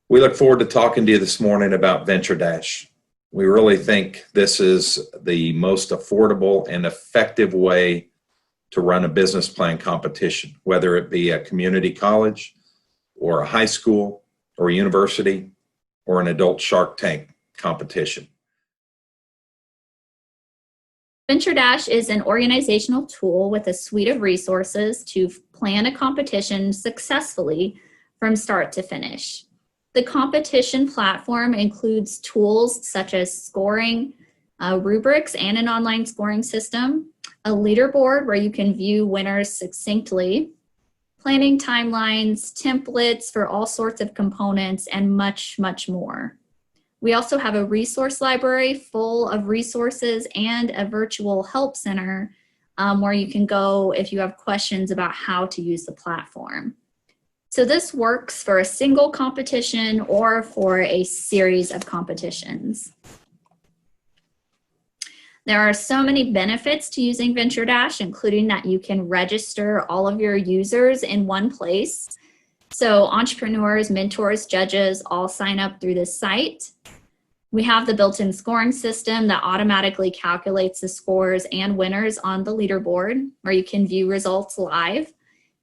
We look forward to talking to you this morning about VentureDash. We really think this is the most affordable and effective way to run a business plan competition, whether it be a community college or a high school or a university or an adult Shark Tank competition. VentureDash is an organizational tool with a suite of resources to plan a competition successfully from start to finish. The competition platform includes tools such as scoring, rubrics and an online scoring system, a leaderboard where you can view winners succinctly, planning timelines, templates for all sorts of components, and much, much more. We also have a resource library full of resources and a virtual help center where you can go if you have questions about how to use the platform. So this works for a single competition or for a series of competitions. There are so many benefits to using VentureDash, including that you can register all of your users in one place. So entrepreneurs, mentors, judges all sign up through this site. We have the built-in scoring system that automatically calculates the scores and winners on the leaderboard, where you can view results live.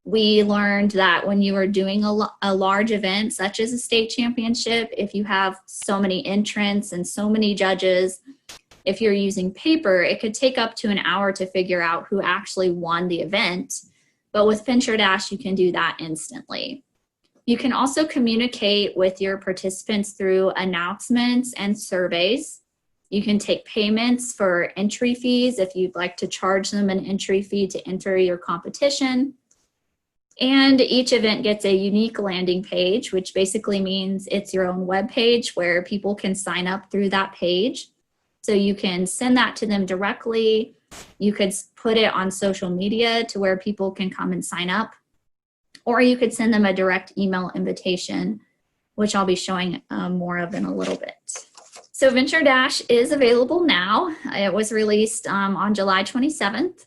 We learned that when you are doing a large event, such as a state championship, if you have so many entrants and so many judges, if you're using paper, it could take up to an hour to figure out who actually won the event. But with VentureDash, you can do that instantly. You can also communicate with your participants through announcements and surveys. You can take payments for entry fees if you'd like to charge them an entry fee to enter your competition. And each event gets a unique landing page, which basically means it's your own web page where people can sign up through that page. So you can send that to them directly. You could put it on social media to where people can come and sign up. Or you could send them a direct email invitation, which I'll be showing more of in a little bit. So VentureDash is available now. It was released on July 27th.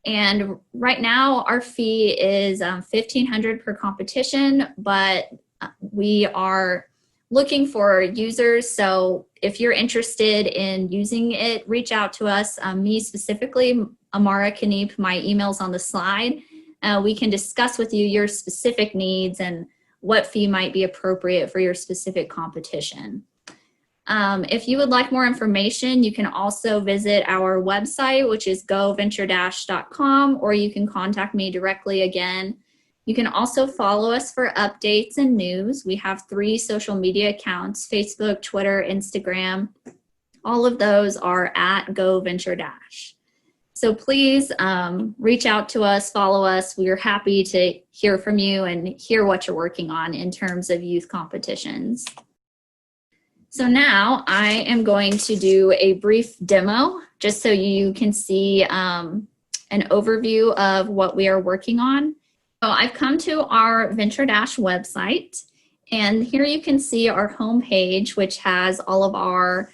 And right now our fee is $1,500 per competition, but we are looking for users. So if you're interested in using it, reach out to us. Me specifically, Amara Kaneep, my email's on the slide. We can discuss with you your specific needs and what fee might be appropriate for your specific competition. If you would like more information, you can also visit our website, which is goventuredash.com, or you can contact me directly again. You can also follow us for updates and news. We have 3 social media accounts: Facebook, Twitter, Instagram. All of those are at goventuredash. So please reach out to us, follow us. We are happy to hear from you and hear what you're working on in terms of youth competitions. So now I am going to do a brief demo just so you can see an overview of what we are working on. So I've come to our VentureDash website, and here you can see our home page, which has all of our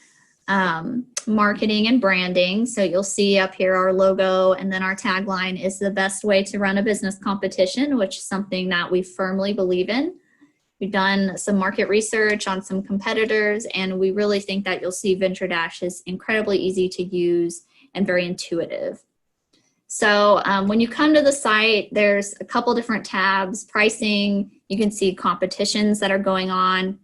marketing and branding. So you'll see up here our logo, and then our tagline is the best way to run a business competition, which is something that we firmly believe in. We've done some market research on some competitors, and we really think that you'll see VentureDash is incredibly easy to use and very intuitive. So when you come to the site, there's a couple different tabs: pricing, you can see competitions that are going on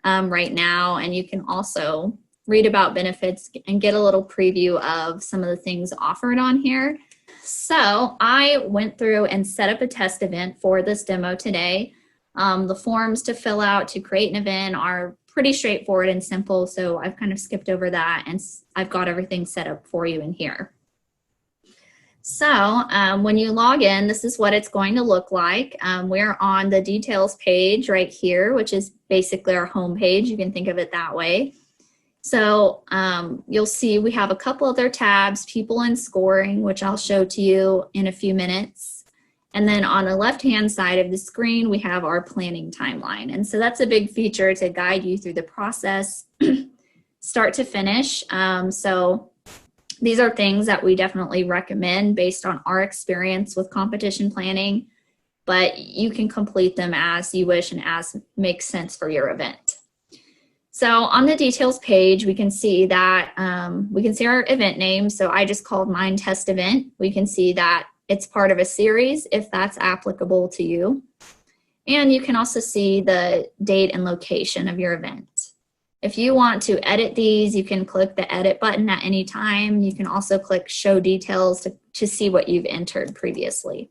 right now, and you can also read about benefits and get a little preview of some of the things offered on here. So I went through and set up a test event for this demo today. The forms to fill out to create an event are pretty straightforward and simple, so I've kind of skipped over that, and I've got everything set up for you in here. So when you log in, this is what it's going to look like. We're on the details page right here, which is basically our home page. You can think of it that way. So you'll see we have a couple other tabs: people and scoring, which I'll show to you in a few minutes. And then on the left-hand side of the screen, we have our planning timeline. And so that's a big feature to guide you through the process, start to finish. So these are things that we definitely recommend based on our experience with competition planning, but you can complete them as you wish and as makes sense for your event. So on the details page, we can see that we can see our event name. So I just called mine test event. We can see that it's part of a series if that's applicable to you. And you can also see the date and location of your event. If you want to edit these, you can click the edit button at any time. You can also click show details to see what you've entered previously.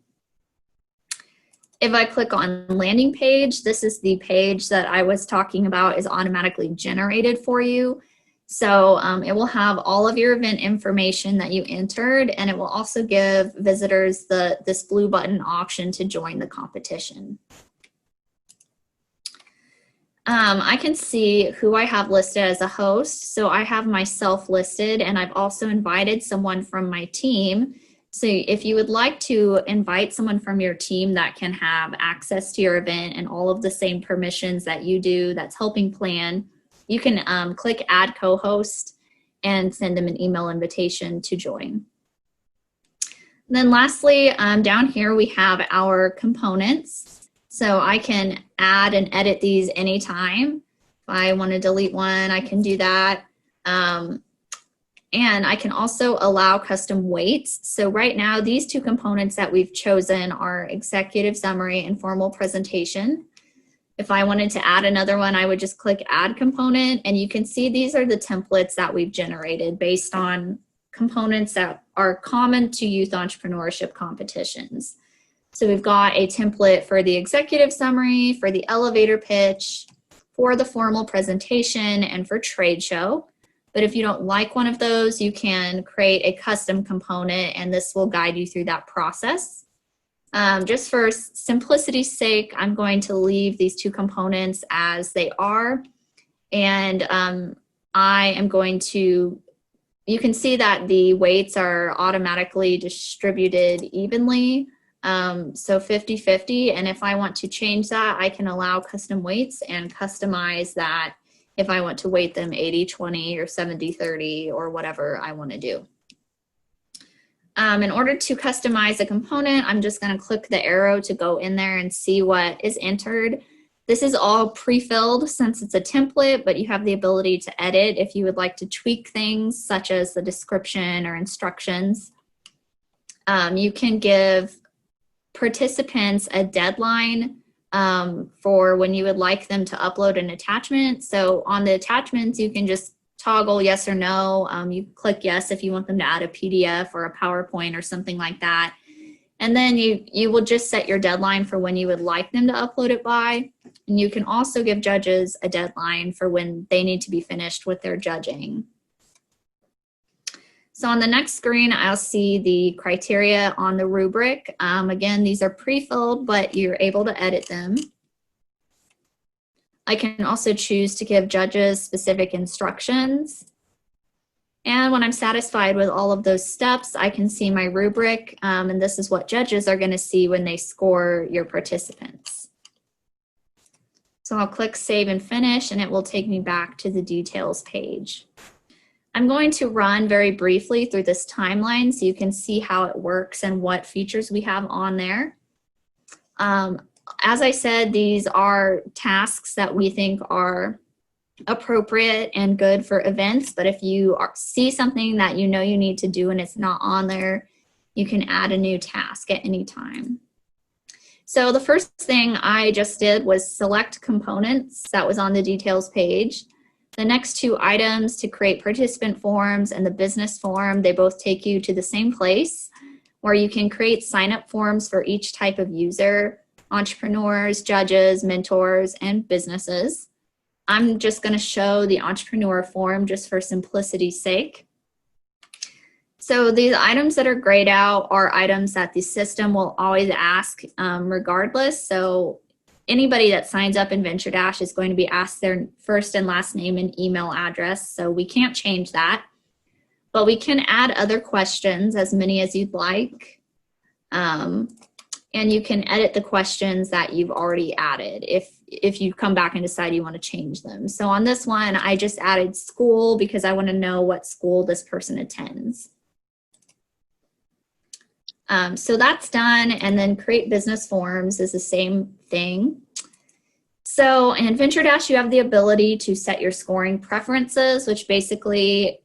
If I click on landing page, this is the page that I was talking about is automatically generated for you. So it will have all of your event information that you entered, and it will also give visitors this blue button option to join the competition. I can see who I have listed as a host. So I have myself listed, and I've also invited someone from my team. So if you would like to invite someone from your team that can have access to your event and all of the same permissions that you do, that's helping plan, you can click add co-host and send them an email invitation to join. And then lastly, down here we have our components. So I can add and edit these anytime. If I want to delete one, I can do that. And I can also allow custom weights. So right now, these two components that we've chosen are executive summary and formal presentation. If I wanted to add another one, I would just click add component, and you can see these are the templates that we've generated based on components that are common to youth entrepreneurship competitions. So we've got a template for the executive summary, for the elevator pitch, for the formal presentation, and for trade show. But if you don't like one of those, you can create a custom component, and this will guide you through that process. Just for simplicity's sake, I'm going to leave these two components as they are. And I am going to, you can see that the weights are automatically distributed evenly. So 50-50, and if I want to change that, I can allow custom weights and customize that if I want to weight them 80-20 or 70-30 or whatever I want to do. In order to customize a component, I'm just going to click the arrow to go in there and see what is entered. This is all pre-filled since it's a template, but you have the ability to edit if you would like to tweak things such as the description or instructions. You can give participants a deadline for when you would like them to upload an attachment. So on the attachments, you can just toggle yes or no. You click yes if you want them to add a PDF or a PowerPoint or something like that. And then you will just set your deadline for when you would like them to upload it by. And you can also give judges a deadline for when they need to be finished with their judging. So on the next screen, I'll see the criteria on the rubric. Again, these are pre-filled, but you're able to edit them. I can also choose to give judges specific instructions. And when I'm satisfied with all of those steps, I can see my rubric, and this is what judges are going to see when they score your participants. So I'll click Save and Finish, and it will take me back to the details page. I'm going to run very briefly through this timeline so you can see how it works and what features we have on there. As I said, these are tasks that we think are appropriate and good for events, but if you see something that you know you need to do and it's not on there, you can add a new task at any time. So the first thing I just did was select components that was on the details page. The next two items to create participant forms and the business form, they both take you to the same place where you can create sign-up forms for each type of user, entrepreneurs, judges, mentors, and businesses. I'm just going to show the entrepreneur form just for simplicity's sake. So these items that are grayed out are items that the system will always ask regardless. So anybody that signs up in VentureDash is going to be asked their first and last name and email address. So we can't change that, but we can add other questions, as many as you'd like. And you can edit the questions that you've already added if you come back and decide you want to change them. So on this one, I just added school because I want to know what school this person attends. So that's done, and then create business forms is the same thing. So in VentureDash, you have the ability to set your scoring preferences, which basically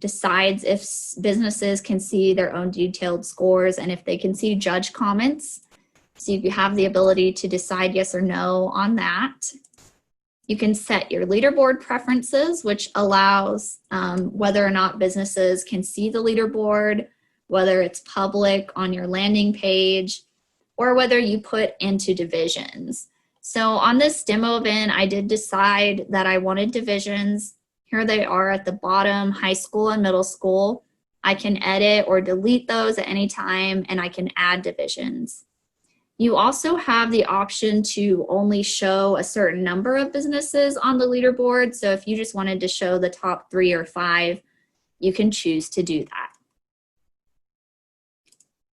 decides if businesses can see their own detailed scores and if they can see judge comments. So you have the ability to decide yes or no on that. You can set your leaderboard preferences, which allows whether or not businesses can see the leaderboard, whether it's public on your landing page, or whether you put into divisions. So on this demo event, I did decide that I wanted divisions. Here they are at the bottom, high school and middle school. I can edit or delete those at any time, and I can add divisions. You also have the option to only show a certain number of businesses on the leaderboard. So if you just wanted to show the top 3 or 5, you can choose to do that.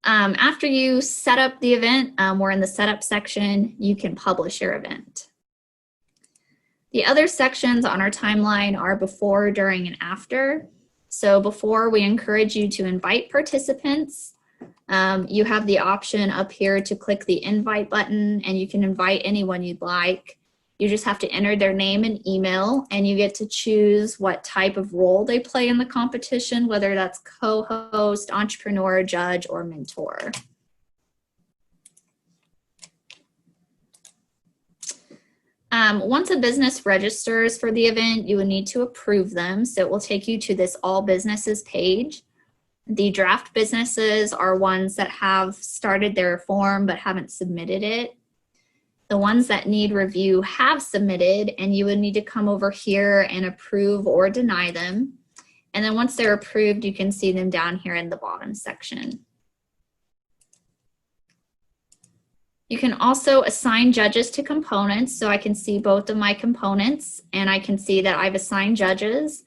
After you set up the event, we're in the setup section, you can publish your event. The other sections on our timeline are before, during, and after. So before, we encourage you to invite participants. You have the option up here to click the invite button, and you can invite anyone you'd like. You just have to enter their name and email, and you get to choose what type of role they play in the competition, whether that's co-host, entrepreneur, judge, or mentor. Once a business registers for the event, you will need to approve them. So it will take you to this all businesses page. The draft businesses are ones that have started their form but haven't submitted it. The ones that need review have submitted, and you would need to come over here and approve or deny them. And then once they're approved, you can see them down here in the bottom section. You can also assign judges to components. So I can see both of my components, and I can see that I've assigned judges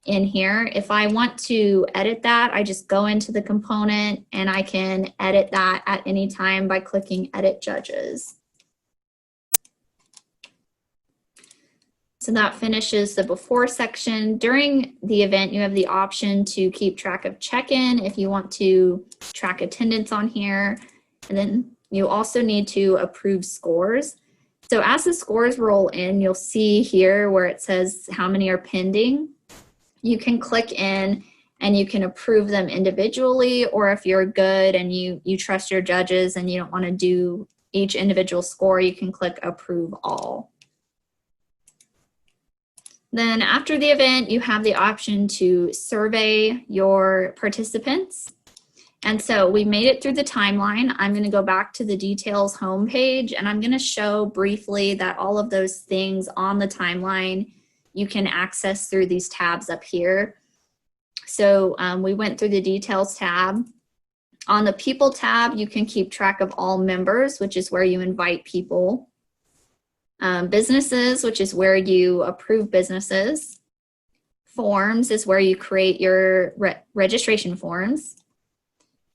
in here. If I want to edit that, I just go into the component and I can edit that at any time by clicking Edit Judges. So that finishes the before section. During the event, you have the option to keep track of check-in if you want to track attendance on here. And then you also need to approve scores. So as the scores roll in, you'll see here where it says how many are pending. You can click in and you can approve them individually, or if you're good and you trust your judges and you don't want to do each individual score, you can click Approve All. Then after the event, you have the option to survey your participants. And so we made it through the timeline. I'm going to go back to the details homepage, and I'm going to show briefly that all of those things on the timeline you can access through these tabs up here. So we went through the details tab. On the people tab, you can keep track of all members, which is where you invite people. Businesses, which is where you approve businesses. Forms is where you create your registration forms.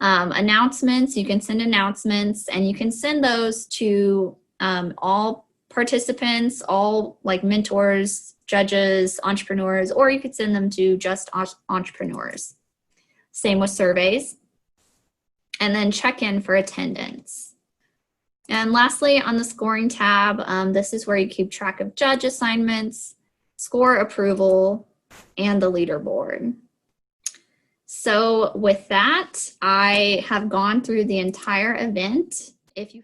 Announcements, you can send announcements, and you can send those to all participants, all like mentors, judges, entrepreneurs, or you could send them to just entrepreneurs. Same with surveys. And then check-in for attendance. And lastly, on the scoring tab, this is where you keep track of judge assignments, score approval, and the leaderboard. So with that, I have gone through the entire event. If you